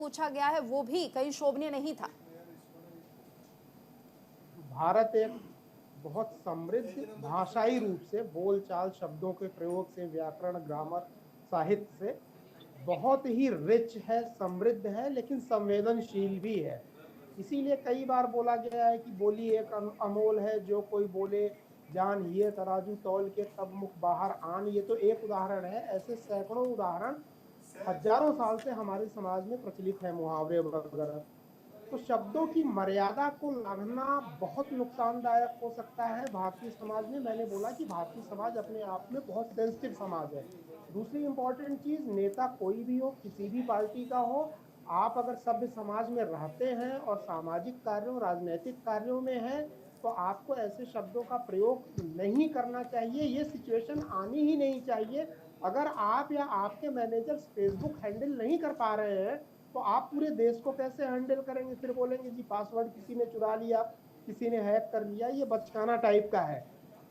पूछा गया है वो भी कहीं शोभनीय नहीं था। भारत एक बहुत समृद्ध भाषाई रूप से बोलचाल शब्दों के प्रयोग से व्याकरण ग्रामर साहित्य से बहुत ही रिच है, समृद्ध है, लेकिन संवेदनशील भी है। इसीलिए कई बार बोला गया है कि बोली एक अमोल है, जो कोई बोले जान ये तराजू तौल के तब मुख बाहर आन। ये तो एक उदाहरण है, ऐसे सैकड़ों उदाहरण हजारों साल से हमारे समाज में प्रचलित है, मुहावरे वगैरह। तो शब्दों की मर्यादा को लांघना बहुत नुकसानदायक हो सकता है भारतीय समाज में। मैंने बोला कि भारतीय समाज अपने आप में बहुत सेंसिटिव समाज है। दूसरी इंपॉर्टेंट चीज, नेता कोई भी हो, किसी भी पार्टी का हो, आप अगर सभ्य समाज में रहते हैं और सामाजिक कार्यों राजनीतिक कार्यों में है, तो आपको ऐसे शब्दों का प्रयोग नहीं करना चाहिए। ये सिचुएशन आनी ही नहीं चाहिए। अगर आप या आपके मैनेजर्स फेसबुक हैंडल नहीं कर पा रहे हैं, तो आप पूरे देश को कैसे हैंडल करेंगे? फिर बोलेंगे जी पासवर्ड किसी ने चुरा लिया, किसी ने हैक कर लिया। ये बचकाना टाइप का है।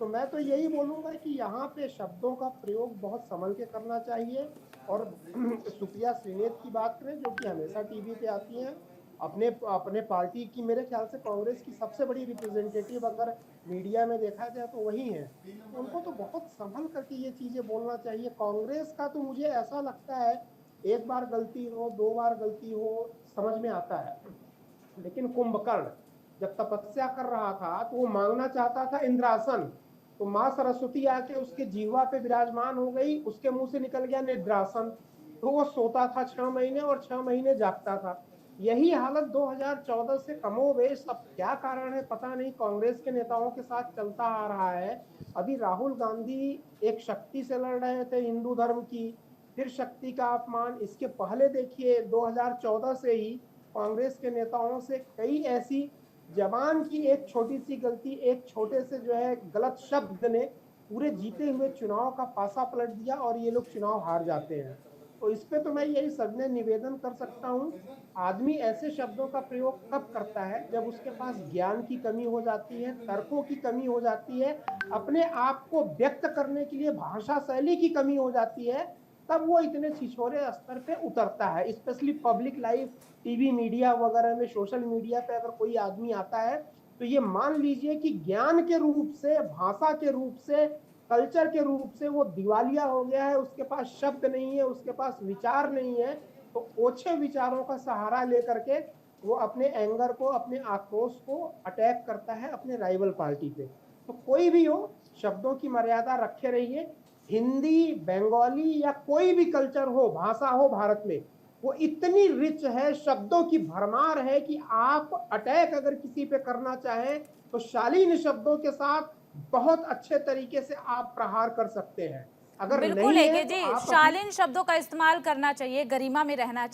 तो मैं तो यही बोलूंगा कि यहाँ पे शब्दों का प्रयोग बहुत संभल के करना चाहिए। और सुप्रिया श्रीनेत की बात करें, जो कि हमेशा टीवी पे आती हैं, अपने अपने पार्टी की, मेरे ख्याल से कांग्रेस की सबसे बड़ी रिप्रेजेंटेटिव अगर मीडिया में देखा जाए तो वही है। तो उनको तो बहुत संभल करके ये चीजें बोलना चाहिए। कांग्रेस का तो मुझे ऐसा लगता है, एक बार गलती हो, दो बार गलती हो, समझ में आता है। लेकिन कुंभकर्ण जब तपस्या कर रहा था तो वो मांगना चाहता था इंद्रासन, तो माँ सरस्वती आके उसके जीवा पे विराजमान हो गई, उसके मुंह से निकल गया निद्रासन। तो वो सोता था 6 महीने और 6 महीने जागता था। यही हालत 2014 से कमोवेश, अब क्या कारण है पता नहीं, कांग्रेस के नेताओं के साथ चलता आ रहा है। अभी राहुल गांधी एक शक्ति से लड़ रहे थे, हिंदू धर्म की, फिर शक्ति का अपमान। इसके पहले देखिए 2014 से ही कांग्रेस के नेताओं से कई ऐसी जवान की एक छोटी सी गलती, एक छोटे से जो है गलत शब्द ने पूरे जीते हुए चुनाव का पासा पलट दिया और ये लोग चुनाव हार जाते हैं। तो इस पे तो मैं यही सविनय निवेदन कर सकता हूँ, आदमी ऐसे शब्दों का प्रयोग कब करता है जब उसके पास ज्ञान की कमी हो जाती है, तर्कों की कमी हो जाती है, अपने आप को व्यक्त करने के लिए भाषा शैली की कमी हो जाती है, तब वो इतने छिछोरे स्तर पे उतरता है। Specially public life, TV media वगैरह में, सोशल मीडिया पे अगर कोई आदमी आता है, तो ये मान लीजिए कि ज्ञान के रूप से, भाषा के रूप से, कल्चर के रूप से वो दिवालिया हो गया है। उसके पास शब्द नहीं है, उसके पास विचार नहीं है। तो ओछे विचारों का सहारा लेकर के वो अपने एंगर को, अपने आक्रोश को अटैक करता है अपने राइवल पार्टी पे। तो कोई भी हो, शब्दों की मर्यादा रखे रहिए। हिंदी, बंगाली या कोई भी कल्चर हो, भाषा हो भारत में, वो इतनी रिच है, शब्दों की भरमार है कि आप अटैक अगर किसी पे करना चाहें तो शालीन शब्दों के साथ बहुत अच्छे तरीके से आप प्रहार कर सकते हैं। अगर बिल्कुल नहीं है है कि तो जी, आप अपनी शालीन शब्दों का इस्तेमाल करना चाहिए, गरिमा में रहना चाहिए।